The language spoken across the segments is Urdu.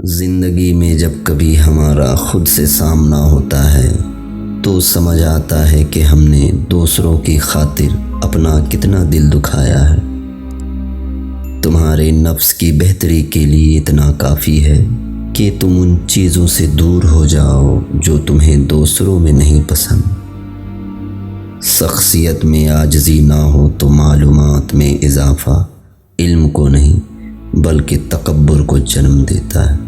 زندگی میں جب کبھی ہمارا خود سے سامنا ہوتا ہے تو سمجھ آتا ہے کہ ہم نے دوسروں کی خاطر اپنا کتنا دل دکھایا ہے۔ تمہارے نفس کی بہتری کے لیے اتنا کافی ہے کہ تم ان چیزوں سے دور ہو جاؤ جو تمہیں دوسروں میں نہیں پسند۔ شخصیت میں عاجزی نہ ہو تو معلومات میں اضافہ علم کو نہیں بلکہ تکبر کو جنم دیتا ہے۔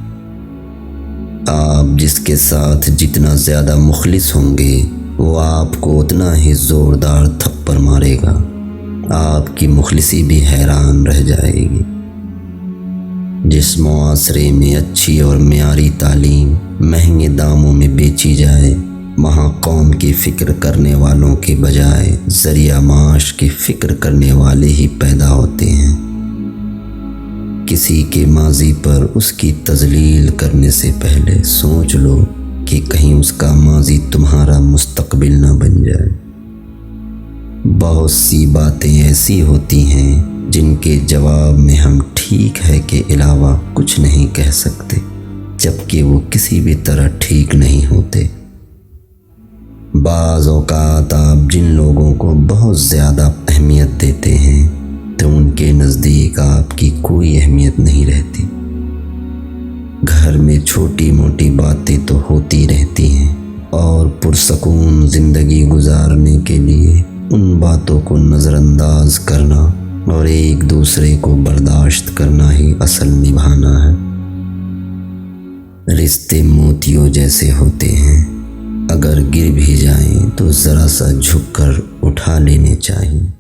آپ جس کے ساتھ جتنا زیادہ مخلص ہوں گے وہ آپ کو اتنا ہی زوردار تھپڑ مارے گا۔ آپ کی مخلصی بھی حیران رہ جائے گی۔ جس معاشرے میں اچھی اور معیاری تعلیم مہنگے داموں میں بیچی جائے وہاں قوم کی فکر کرنے والوں کے بجائے ذریعہ معاش کی فکر کرنے والے ہی پیدا ہوتے ہیں۔ کسی کے ماضی پر اس کی تذلیل کرنے سے پہلے سوچ لو کہ کہیں اس کا ماضی تمہارا مستقبل نہ بن جائے۔ بہت سی باتیں ایسی ہوتی ہیں جن کے جواب میں ہم ٹھیک ہے کے علاوہ کچھ نہیں کہہ سکتے، جبکہ وہ کسی بھی طرح ٹھیک نہیں ہوتے۔ بعض اوقات آپ جن لوگوں کو بہت زیادہ اہمیت دیتے ہیں تو ان کے نزدیک آپ کی کوئی اہمیت نہیں رہتی۔ گھر میں چھوٹی موٹی باتیں تو ہوتی رہتی ہیں اور پرسکون زندگی گزارنے کے لیے ان باتوں کو نظر انداز کرنا اور ایک دوسرے کو برداشت کرنا ہی اصل نبھانا ہے۔ رشتے موتیوں جیسے ہوتے ہیں، اگر گر بھی جائیں تو ذرا سا جھک کر اٹھا لینے چاہیے۔